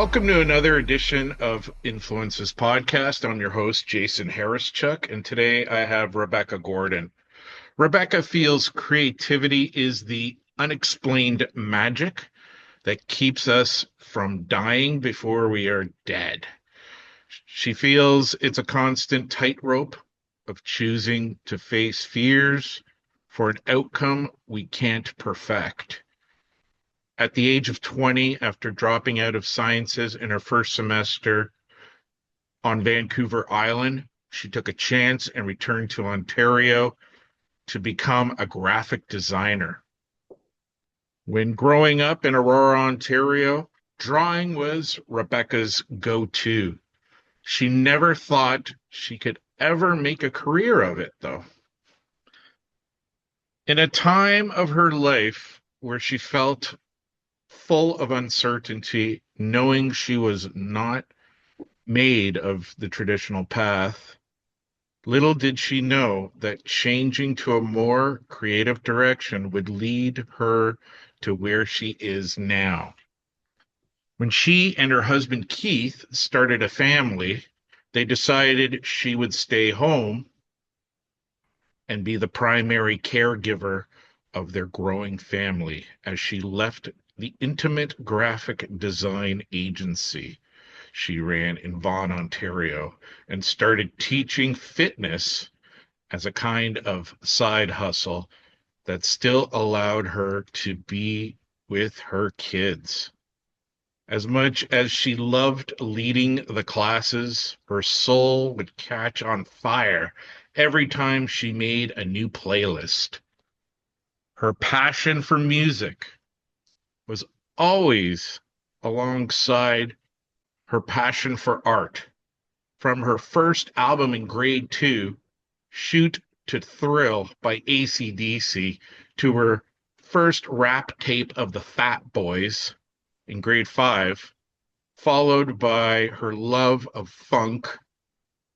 Welcome to another edition of Influences Podcast. I'm your host, Jason Harrischuk, and today I have Rebecca Gordon. Rebecca feels creativity is the unexplained magic that keeps us from dying before we are dead. She feels it's a constant tightrope of choosing to face fears for an outcome we can't perfect. At the age of 20, after dropping out of sciences in her first semester on Vancouver Island, she took a chance and returned to Ontario to become a graphic designer. When growing up in Aurora, Ontario, drawing was Rebecca's go-to. She never thought she could ever make a career of it, though. In a time of her life where she felt full of uncertainty, knowing she was not made of the traditional path, little did she know that changing to a more creative direction would lead her to where she is now. When she and her husband Keith started a family, they decided she would stay home and be the primary caregiver of their growing family as she left the intimate graphic design agency she ran in Vaughan, Ontario, and started teaching fitness as a kind of side hustle that still allowed her to be with her kids. As much as she loved leading the classes, her soul would catch on fire every time she made a new playlist. Her passion for music was always alongside her passion for art. From her first album in grade 2, Shoot to Thrill by AC/DC, to her first rap tape of the Fat Boys in grade 5, followed by her love of funk,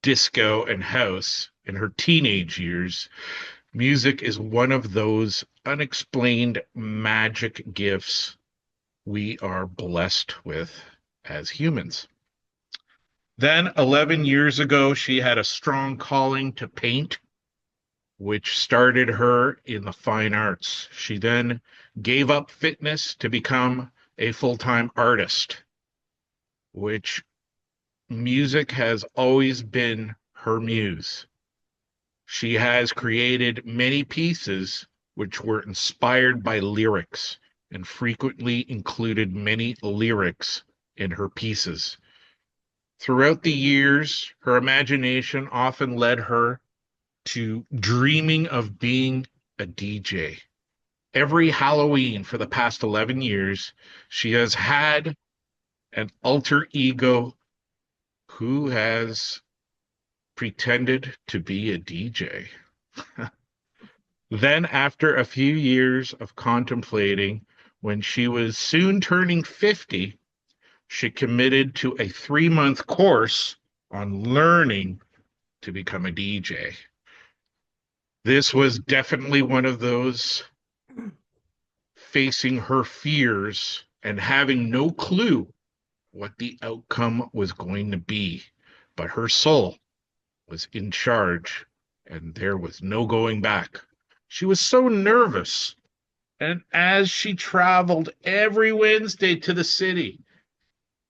disco, and house in her teenage years. Music is one of those unexplained magic gifts we are blessed with as humans. Then, 11 years ago, she had a strong calling to paint, which started her in the fine arts. She then gave up fitness to become a full-time artist, which music has always been her muse. She has created many pieces which were inspired by lyrics and frequently included many lyrics in her pieces. Throughout the years, her imagination often led her to dreaming of being a DJ. Every Halloween for the past 11 years, she has had an alter ego who has pretended to be a DJ. Then, after a few years of contemplating, when she was soon turning 50, she committed to a 3-month course on learning to become a DJ. This was definitely one of those facing her fears and having no clue what the outcome was going to be. But her soul was in charge, and there was no going back. She was so nervous. And as she traveled every Wednesday to the city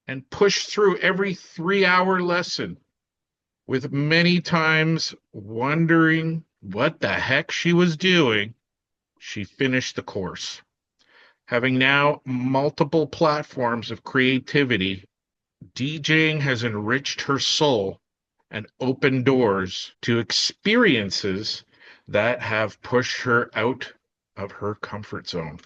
and pushed through every 3-hour lesson, with many times wondering what the heck she was doing, she finished the course. Having now multiple platforms of creativity, DJing has enriched her soul and opened doors to experiences that have pushed her out of her comfort zone.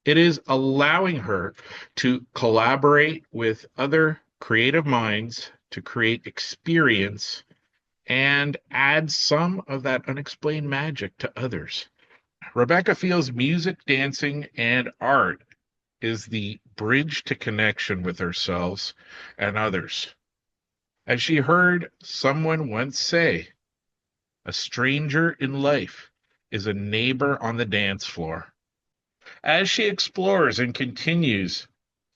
It is allowing her to collaborate with other creative minds to create experience and add some of that unexplained magic to others. Rebecca feels music, dancing, and art is the bridge to connection with ourselves and others. As she heard someone once say, a stranger in life is a neighbor on the dance floor. As she explores and continues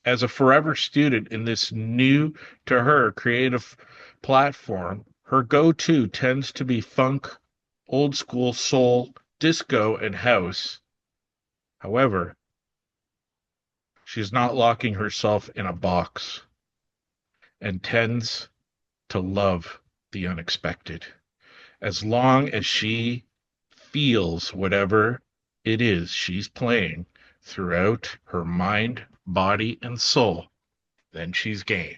as a forever student in this new to her creative platform, her go-to tends to be funk, old school soul, disco, and house. However, she's not locking herself in a box and tends to love the unexpected. As long as she feels whatever it is she's playing throughout her mind, body, and soul, then she's game.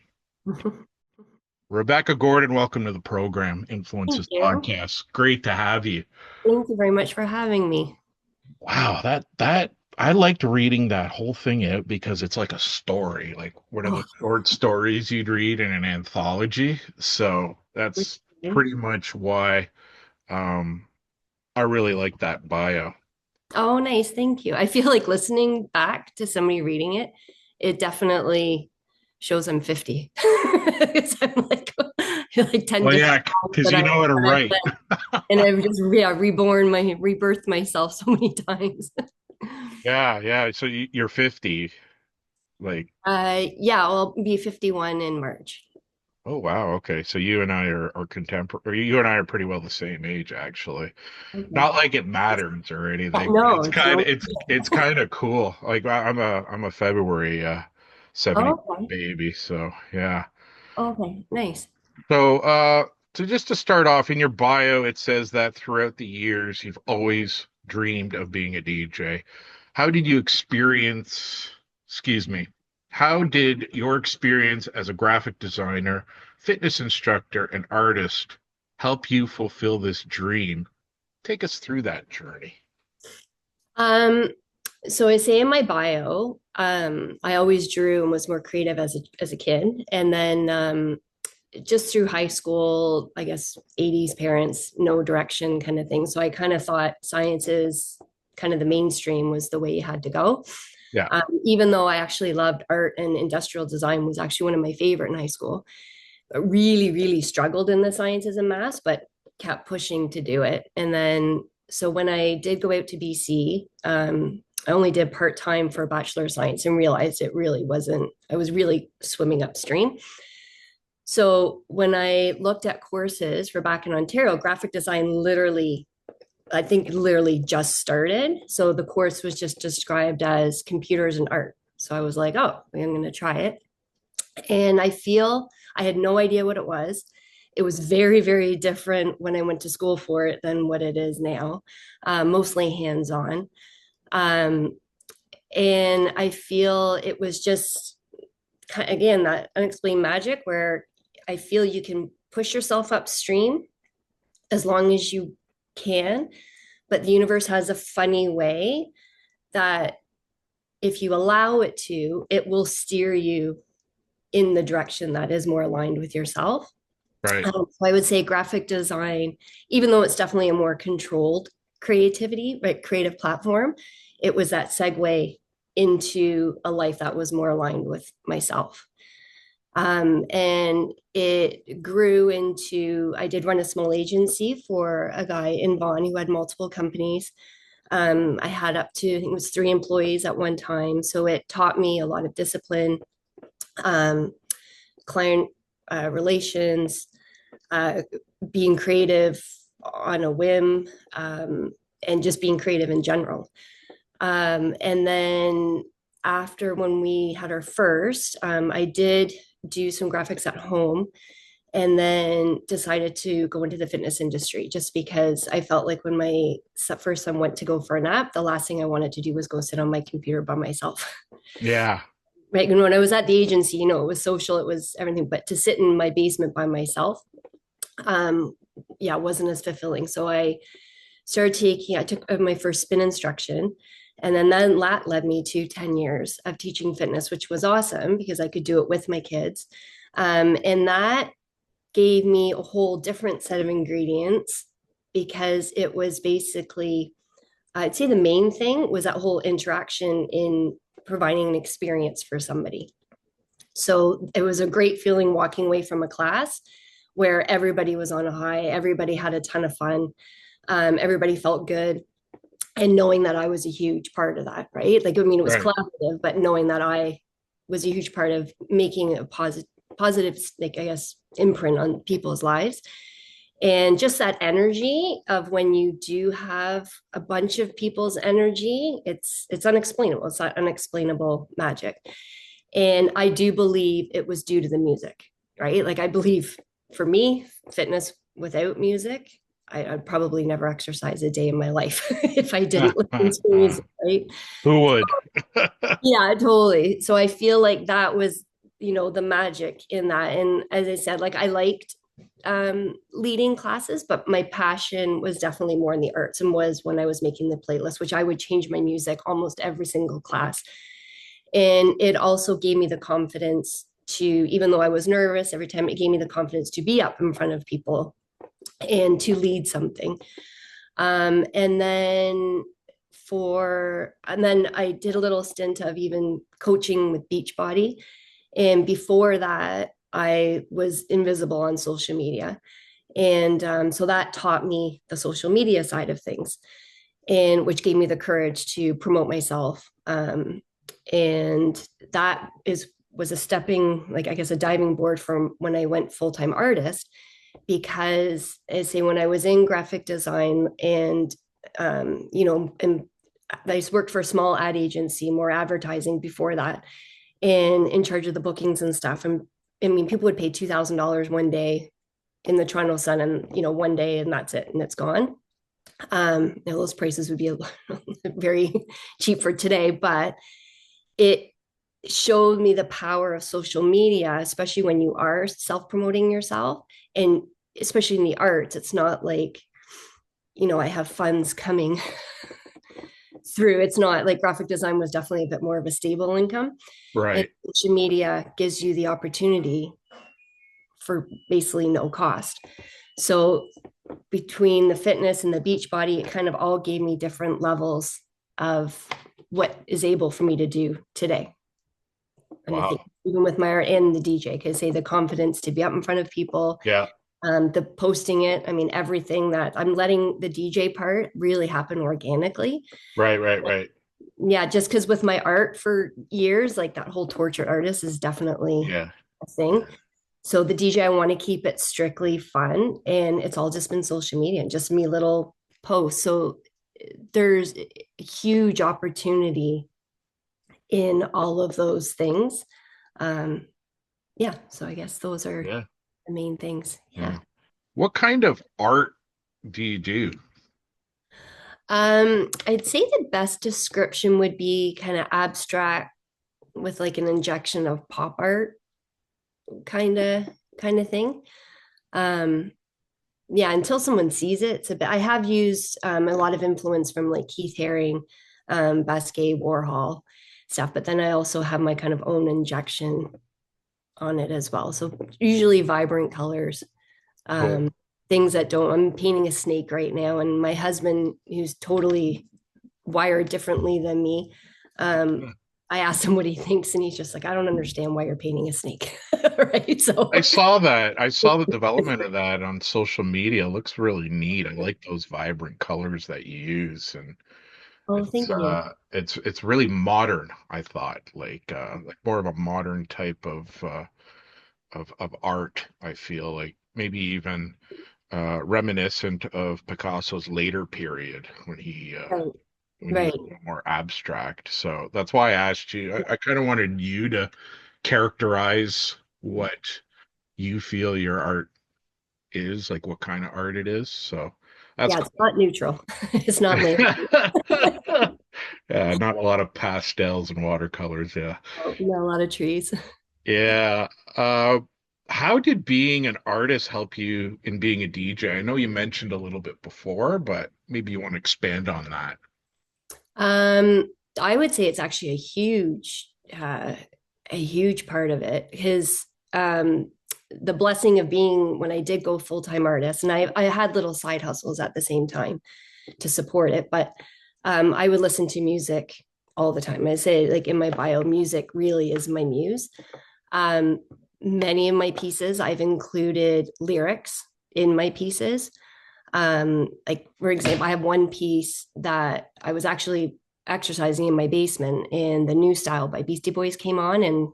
Rebecca Gordon, welcome to the program, Thank Influences you. Podcast. Great to have you. Thank you very much for having me. Wow, that I liked reading that whole thing out because it's like a story, like one of Oh, the short stories you'd read in an anthology. So that's okay. pretty much why um I really like that bio. Oh, nice. Thank you. I feel like listening back to somebody reading it, it definitely shows I'm 50. Because I'm like 10 Well, different yeah, lives because you know how to that I've write. lived. And I've just rebirthed myself so many times. Yeah, yeah. So you're 50. Like, Yeah, I'll be 51 in March. oh wow, okay. So you and I are contemporary. You and I are pretty well the same age, actually. Okay. Not like it matters or anything, but No, it's it's kind of no. it's kind of cool. Like I'm a February Oh, 70 okay. baby, so yeah. Okay, nice. So so just to start off, in your bio it says that throughout the years you've always dreamed of being a DJ. How did you experience, excuse me, how did your experience as a graphic designer, fitness instructor, and artist help you fulfill this dream? Take us through that journey. Um, so I say in my bio, I always drew and was more creative as a kid. And then just through high school, I guess 80s parents, no direction kind of thing. So I kind of thought sciences, kind of the mainstream was the way you had to go. Yeah, Even though I actually loved art and industrial design was actually one of my favorite in high school. I really, really struggled in the sciences and maths, but kept pushing to do it. And then, so when I did go out to BC, I only did part time for Bachelor of Science and realized it really wasn't, I was really swimming upstream. So when I looked at courses for back in Ontario, graphic design literally, I think literally just started. So the course was just described as computers and art. So I was like, oh, I'm going to try it. And I feel I had no idea what it was. It was very, very different when I went to school for it than what it is now, mostly hands on. Um, and I feel it was just, again, that unexplained magic where I feel you can push yourself upstream as long as you can. But the universe has a funny way that if you allow it to, it will steer you in the direction that is more aligned with yourself. right, So I would say graphic design, even though it's definitely a more controlled creativity, right, creative platform, it was that segue into a life that was more aligned with myself. And it grew into, I did run a small agency for a guy in Vaughan who had multiple companies. I had up to, I think it was 3 employees at one time. So it taught me a lot of discipline, um, client relations, uh, being creative on a whim, and just being creative in general. And then after when we had our first, I did do some graphics at home and then decided to go into the fitness industry just because I felt like when my first son went to go for a nap, the last thing I wanted to do was go sit on my computer by myself. yeah, Right. And when I was at the agency, it was social, it was everything, but to sit in my basement by myself, um, yeah, wasn't as fulfilling. So I took my first spin instruction. And then that led me to 10 years of teaching fitness, which was awesome because I could do it with my kids. And that gave me a whole different set of ingredients because it was basically, I'd say the main thing was that whole interaction in providing an experience for somebody. So it was a great feeling walking away from a class where everybody was on a high, everybody had a ton of fun, everybody felt good, and knowing that I was a huge part of that, right? Like, I mean, it was right. collaborative, but knowing that I was a huge part of making a positive, like I guess, imprint on people's lives. And just that energy of when you do have a bunch of people's energy, it's unexplainable. It's not unexplainable magic. And I do believe it was due to the music, right? Like I believe for me, fitness without music, I'd probably never exercise a day in my life if I didn't listen to music, right? Who would? Yeah, totally. So I feel like that was, the magic in that. And as I said, like I liked leading classes, but my passion was definitely more in the arts and was when I was making the playlist, which I would change my music almost every single class. And it also gave me the confidence to, even though I was nervous every time, it gave me the confidence to be up in front of people and to lead something. And then I did a little stint of even coaching with Beachbody. And before that, I was invisible on social media. And so that taught me the social media side of things, and which gave me the courage to promote myself. And that was a stepping, like I guess, a diving board from when I went full-time artist, because I say when I was in graphic design and and I worked for a small ad agency, more advertising before that, and in charge of the bookings and stuff. And I mean, people would pay $2,000 one day in the Toronto Sun, and one day, and that's it, and it's gone. Those prices would be very cheap for today, but it showed me the power of social media, especially when you are self-promoting yourself, and especially in the arts. It's not like, I have funds coming through. It's not like graphic design was definitely a bit more of a stable income. And Right. social media gives you the opportunity for basically no cost. So between the fitness and the Beachbody, it kind of all gave me different levels of what is able for me to do today. And I think Wow. even with my art and the DJ, because say the confidence to be up in front of people, Yeah. the posting it, I mean, everything that I'm letting the DJ part really happen organically. Right, right, right. Yeah, just because with my art for years, like that whole tortured artist is definitely Yeah. a thing. So the DJ, I want to keep it strictly fun, and it's all just been social media and just me little posts. So there's a huge opportunity in all of those things. Um, yeah, so I guess those are Yeah. the main things. Yeah. Yeah. What kind of art do you do? I'd say the best description would be kind of abstract with like an injection of pop art kind of thing. Um, yeah, until someone sees it, it's a bit. I have used a lot of influence from like Keith Haring, Basquiat, Warhol stuff, but then I also have my kind of own injection on it as well. So usually vibrant colors, Cool. um, things that don't. I'm painting a snake right now, and my husband, who's totally wired differently than me, um, I asked him what he thinks, and he's just like, I don't understand why you're painting a snake, right? So, I saw that. I saw the development of that on social media. It looks really neat. I like those vibrant colors that you use, and oh, it's thank you. it's really modern, I thought. Like more of a modern type of art, I feel like maybe even reminiscent of Picasso's later period Right, when he was right. a little more abstract. So that's why I asked you. I kind of wanted you to characterize what you feel your art is, like what kind of art it is. So that's Yeah, it's not neutral. It's not cool. my Not a lot of pastels and watercolors. Yeah. not a lot of trees. Yeah. Uh, how did being an artist help you in being a DJ? I know you mentioned a little bit before, but maybe you want to expand on that. Um, I would say it's actually a huge part of it. His the blessing of being when I did go full-time artist, and I had little side hustles at the same time to support it, but I would listen to music all the time. I say like in my bio, music really is my muse. Um, Many of my pieces, I've included lyrics in my pieces. Like for example, I have one piece that I was actually exercising in my basement, and the New Style by Beastie Boys came on, and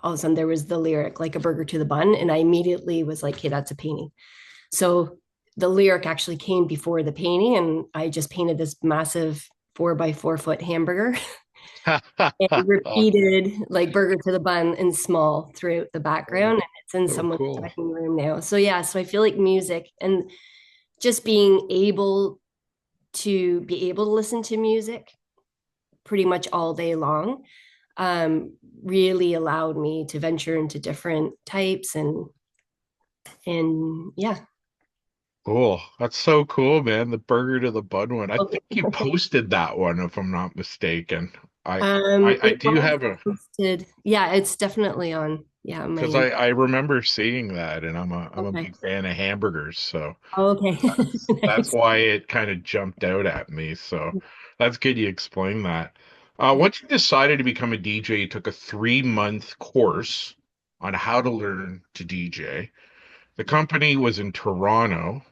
all of a sudden there was the lyric, like a burger to the bun. And I immediately was like, okay, that's a painting. So the lyric actually came before the painting. And I just painted this massive 4 by 4 foot hamburger and repeated like burger to the bun in small throughout the background. Oh, And it's in so someone's cool. dining room now. So yeah, so I feel like music and just being able to listen to music pretty much all day long really allowed me to venture into different types and yeah. Cool. That's so cool, man. The burger to the bun one. I think you Okay. posted that one, if I'm not mistaken. I It do was have a posted. Yeah, it's definitely on. Yeah, because my I remember seeing that, and I'm a okay. big fan of hamburgers, so Oh, okay. that's Nice. why it kind of jumped out at me. So that's good you explained that. Yeah. Once you decided to become a DJ, you took a 3-month course on how to learn to DJ. The company was in Toronto,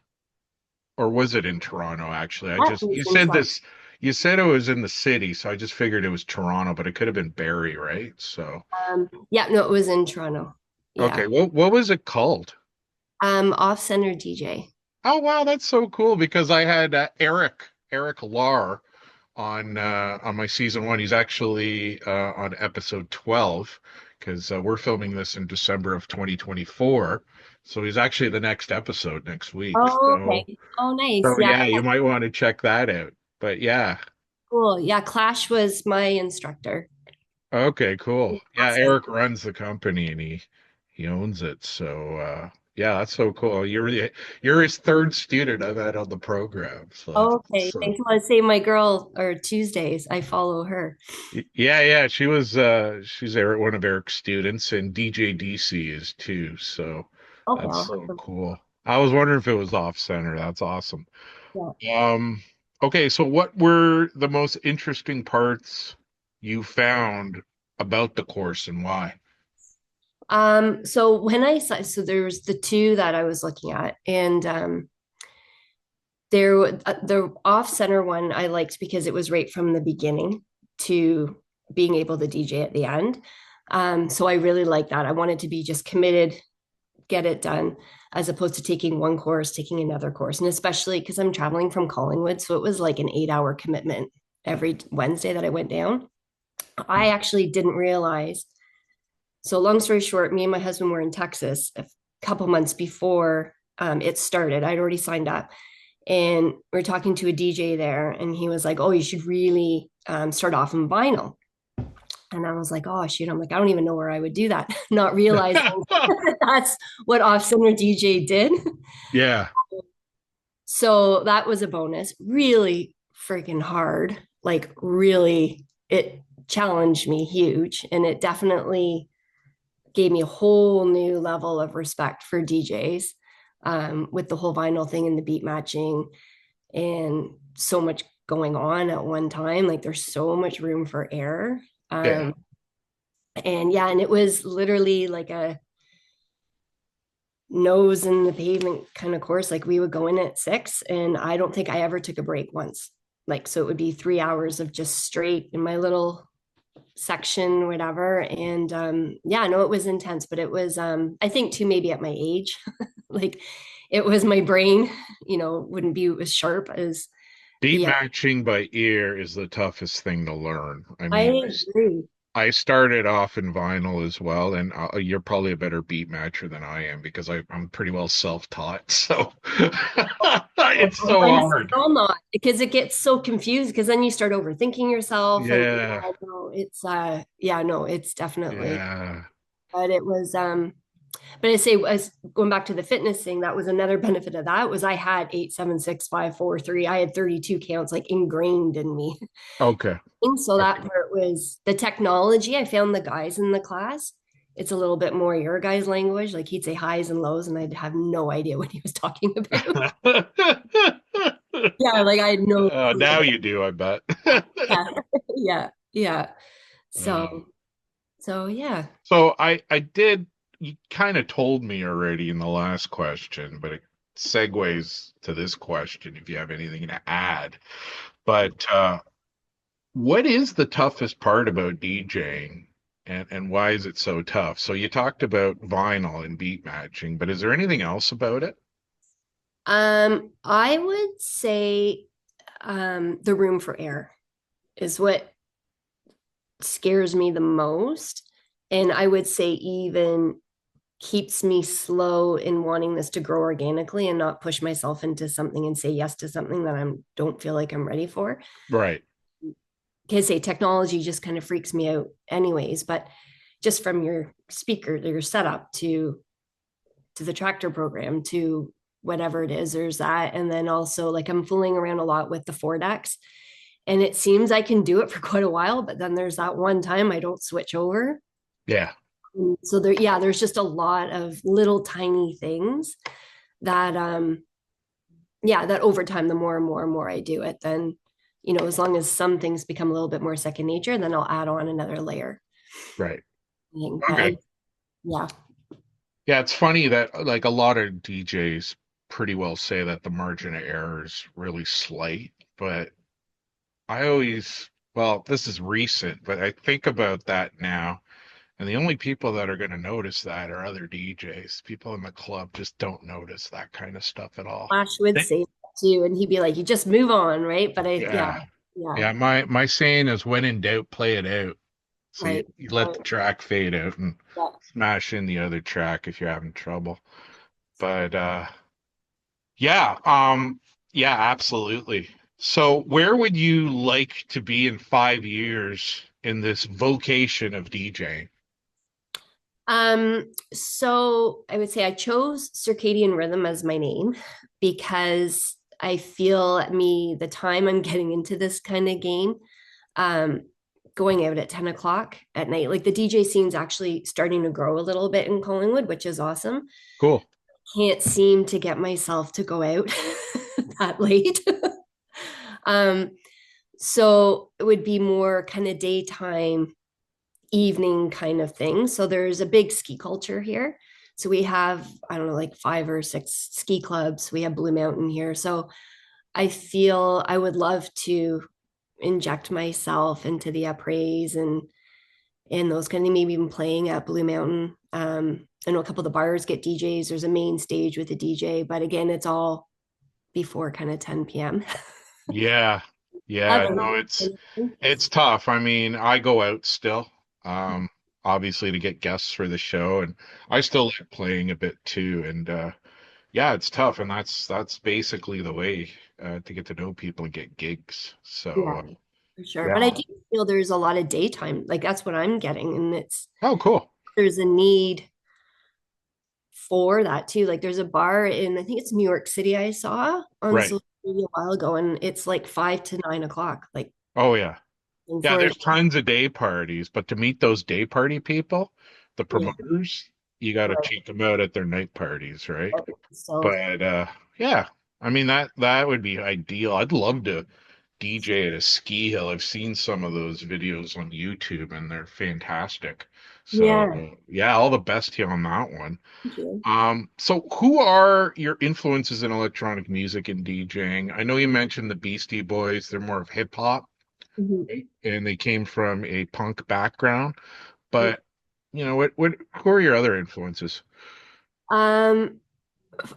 or was it in Toronto, actually? That was You in said Toronto. this, you said it was in the city, so I just figured it was Toronto, but it could have been Barrie, right? So, Yeah, no, it was in Toronto. okay, Yeah. what was it called? Off center DJ. Oh, wow, that's so cool because I had Eric Lar on my season one. He's actually on episode 12 because we're filming this in December of 2024. So he's actually the next episode next week. Oh, okay. Oh, nice. So Yeah, yeah, you might want to check that out. But yeah, cool. Yeah, Clash was my instructor. okay, cool. Yeah, Off center. Eric runs the company and he owns it. So yeah, that's so cool. You're his third student I've had on the program. So that's Okay, awesome. thanks. I want to say my girl or Tuesdays. I follow her. Yeah, she's one of Eric's students and DJ DC is too. So Okay, that's I'll have so to. cool. I was wondering if it was off center. That's awesome. Yeah. Um, okay, so what were the most interesting parts you found about the course and why? So when I saw, so there was the two that I was looking at, and the off center one I liked because it was right from the beginning to being able to DJ at the end. So I really like that. I wanted to be just committed, get it done, as opposed to taking one course, taking another course, and especially because I'm traveling from Collingwood, so it was like an 8 hour commitment every Wednesday that I went down. I actually didn't realize. So long story short, me and my husband were in Texas a couple months before it started. I'd already signed up, and we are talking to a DJ there, and he was like, "Oh, you should really start off in vinyl." And I was like, "Oh shoot!" I'm like, "I don't even know where I would do that," not realizing that's what off center DJ did. Yeah, So that was a bonus. Really freaking hard. Like really, it challenged me huge, and it definitely gave me a whole new level of respect for DJs with the whole vinyl thing and the beat matching and so much going on at one time. Like there's so much room for error. yeah, And yeah, and it was literally like a nose in the pavement kind of course. Like we would go in at 6, and I don't think I ever took a break once. Like, so it would be 3 hours of just straight in my little section, whatever. And yeah, no, it was intense, but it was I think too maybe at my age, like it was my brain, wouldn't be as sharp as beat the matching by ear is the toughest thing to learn. I I mean, agree. I started off in vinyl as well, and you're probably a better beat matcher than I am because I'm pretty well self-taught. So it's so I'm hard. still not because it gets so confused because then you start overthinking yourself and Yeah, yeah, no, it's yeah, no, it's definitely yeah, but it was but I say as going back to the fitness thing, that was another benefit of that was I had 8 7 6 5 4 3. I had 32 counts like ingrained in me. okay, And so that okay. part was the technology. I found the guys in the class. It's a little bit more your guys' language. Like he'd say highs and lows, and I'd have no idea what he was talking about. Yeah, like I had no clue Now about you do, I bet. that. Yeah, yeah, yeah. Uh, So yeah. so I did, you kind of told me already in the last question, but it segues to this question if you have anything to add. But what is the toughest part about DJing? and why is it so tough? So you talked about vinyl and beat matching, but is there anything else about it? I would say the room for error is what scares me the most. And I would say even keeps me slow in wanting this to grow organically and not push myself into something and say yes to something that I don't feel like I'm ready for. Right. Because say technology just kind of freaks me out anyways, but just from your speaker, your setup to the tractor program to whatever it is, there's that. And then also like I'm fooling around a lot with the 4Decks and it seems I can do it for quite a while, but then there's that one time I don't switch over. Yeah. So there, yeah, there's just a lot of little tiny things that yeah, that over time, the more and more and more I do it, then as long as some things become a little bit more second nature, then I'll add on another layer. Right. But Okay. yeah. Yeah, it's funny that like a lot of DJs pretty well say that the margin of error is really slight, but I always, well, this is recent, but I think about that now. And the only people that are going to notice that are other DJs. People in the club just don't notice that kind of stuff at all. Flash would They- say that too, and he'd be like, "You just move on, right?" But yeah, Yeah. yeah, Yeah, my saying is when in doubt, play it out. So right, you let right, the track fade out and yeah. smash in the other track if you're having trouble. But yeah, yeah, absolutely. So where would you like to be in 5 years in this vocation of DJing? So I would say I chose Circadian Rhythm as my name because I feel the time I'm getting into this kind of game, um, going out at 10 o'clock at night. Like the DJ scene's actually starting to grow a little bit in Collingwood, which is awesome. Cool. Can't seem to get myself to go out that late. um, so it would be more kind of daytime, evening kind of thing. So there's a big ski culture here. So we have, I don't know, like 5 or 6 ski clubs. We have Blue Mountain here. So I feel I would love to inject myself into the apres and those kind of things, maybe even playing at Blue Mountain. I know a couple of the bars get DJs. There's a main stage with a DJ, but again, it's all before kind of 10 p.m. Yeah. Yeah, Love no, it. it's tough. I mean, I go out still, um, obviously to get guests for the show, and I still like playing a bit too. And yeah, it's tough, and that's basically the way to get to know people and get gigs. Yeah, So for sure. But I yeah. do feel there's a lot of daytime. Like that's what I'm getting. And Oh, cool. there's a need for that too. Like there's a bar in, I think it's New York City I saw on Right. social media a while ago, and it's like 5 to 9 o'clock. Like Oh yeah. and Yeah, for there's tons of day parties, but to meet those day party people, the yeah, promoters, you got to right. check them out at their night parties, right? So But yeah, I mean that would be ideal. I'd love to DJ at a ski hill. I've seen some of those videos on YouTube and they're fantastic. So yeah. yeah, all the best to you on that one. Thank you. So who are your influences in electronic music and DJing? I know you mentioned the Beastie Boys, they're more of hip hop, Mhm. right? And they came from a punk background, but what who are your other influences? Um,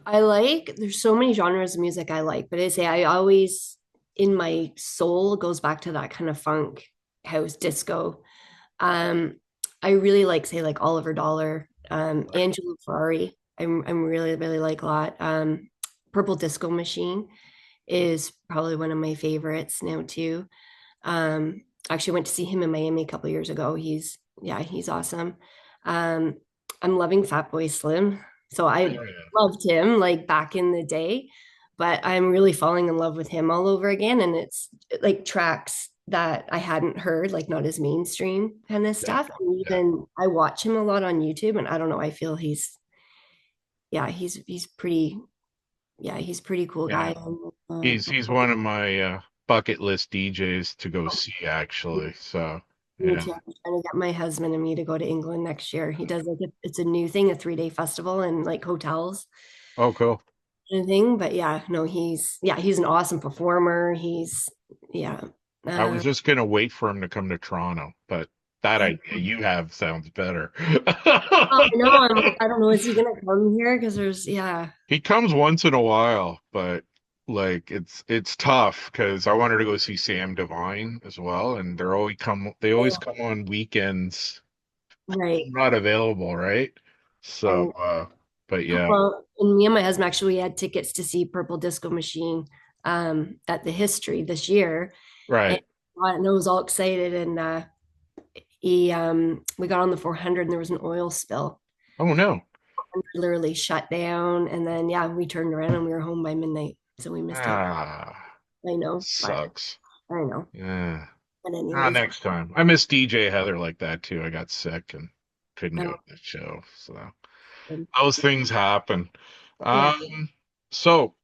I like, there's so many genres of music I like, but I say I always, in my soul, goes back to that kind of funk, house, disco. Um, I really like, say, like Oliver Dollar, Right. Angelo Ferrari. I'm really, really like a lot. Purple Disco Machine is probably one of my favorites now too. Actually went to see him in Miami a couple years ago. He's awesome. Um, I'm loving Fatboy Slim. So Oh, I yeah. loved him like back in the day, but I'm really falling in love with him all over again. And it's like tracks that I hadn't heard, like not as mainstream kind of Yeah. stuff. And Yeah. even I watch him a lot on YouTube, and I don't know, I feel he's pretty, he's pretty cool Yeah. guy. He's one of my bucket list DJs to go see actually. So Me yeah. too. I'm trying to get my husband and me to go to England next year. He does like it's a new thing, a 3-day festival and like hotels Oh, cool. and a thing. But yeah, no, he's an awesome performer. He's yeah. I was Uh, just gonna wait for him to come to Toronto, but that idea you have sounds better. I know. I'm like, I don't know. Is he gonna come here? Because yeah. He comes once in a while, but like it's tough because I wanted to go see Sam Divine as well, and they always come on weekends. Right. I'm not available, right? So And but yeah, well, and me and my husband actually we had tickets to see Purple Disco Machine at the History this year, and right. I was all excited. And he we got on the 400 and there was an oil spill. Oh no. Literally shut down, and then yeah, we turned around and we were home by midnight, so we missed it. Ah, I know, but sucks. I know. Yeah. But Ah, anyways, next time. I miss DJ Heather like that too. I got sick and couldn't go um, to the show. So those things happen. yeah. So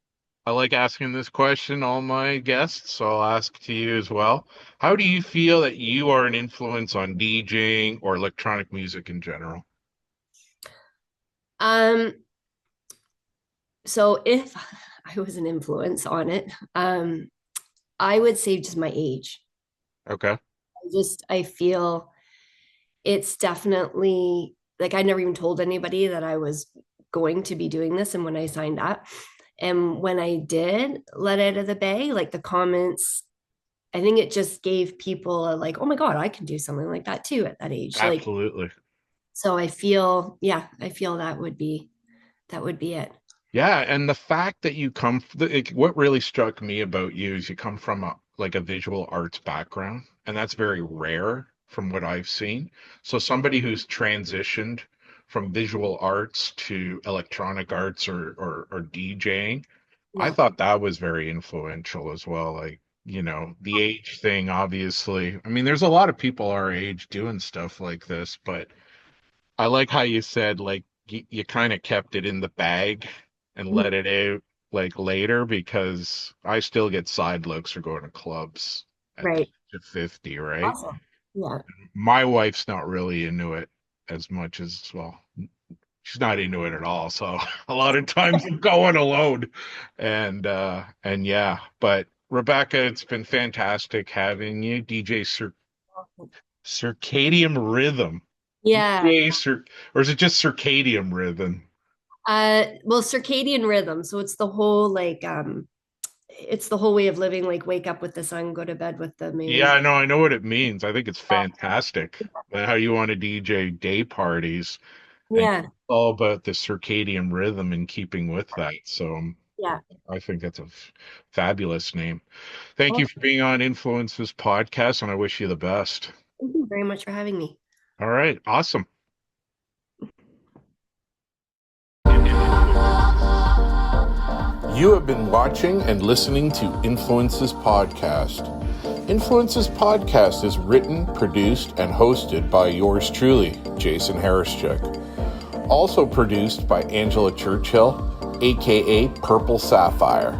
I like asking this question, all my guests, so I'll ask to you as well. How do you feel that you are an influence on DJing or electronic music in general? Um, so if I was an influence on it, I would say just my age. Okay. I feel it's definitely like I never even told anybody that I was going to be doing this. And when I signed up, and when I did let out of the bay, like the comments, I think it just gave people a like, oh my God, I can do something like that too at that age. Like, Absolutely. so I feel, yeah, I feel that would be it. Yeah, and the fact that you what really struck me about you is you come from a visual arts background, and that's very rare from what I've seen. So somebody who's transitioned from visual arts to electronic arts or DJing, I Yeah. thought that was very influential as well. Like, the age thing, obviously. I mean, there's a lot of people our age doing stuff like this, but I like how you said like you kind of kept it in the bag and let it out like later because I still get side looks for going to clubs at the Right. age of 50, right? Awesome. Yeah. My wife's not really into it as much as well. She's not into it at all. So a lot of times I'm going alone. And yeah, but Rebecca, it's been fantastic having you. Circadian Rhythm. Yeah. Or is it just circadian rhythm? Well, circadian rhythm. So it's the whole like it's the whole way of living, like wake up with the sun, go to bed with the Yeah, moon. I know what it means. I think it's fantastic. How you want to DJ day parties and Yeah. all about the circadian rhythm and keeping with that. So Yeah. I think that's a fabulous name. Thank Well, you for being on Influences Podcast, and I wish you the best. thank you very much for having me. All right, awesome. You have been watching and listening to Influences Podcast. Influences Podcast is written, produced, and hosted by yours truly, Jason Harrischuk. Also produced by Angela Churchill, aka Purple Sapphire.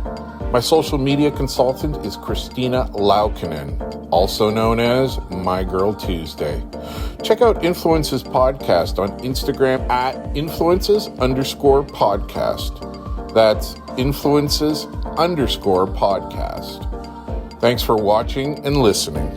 My social media consultant is Christina Laukinen, also known as My Girl Tuesday. Check out Influences Podcast on Instagram at influences_podcast. That's influences_podcast. Thanks for watching and listening.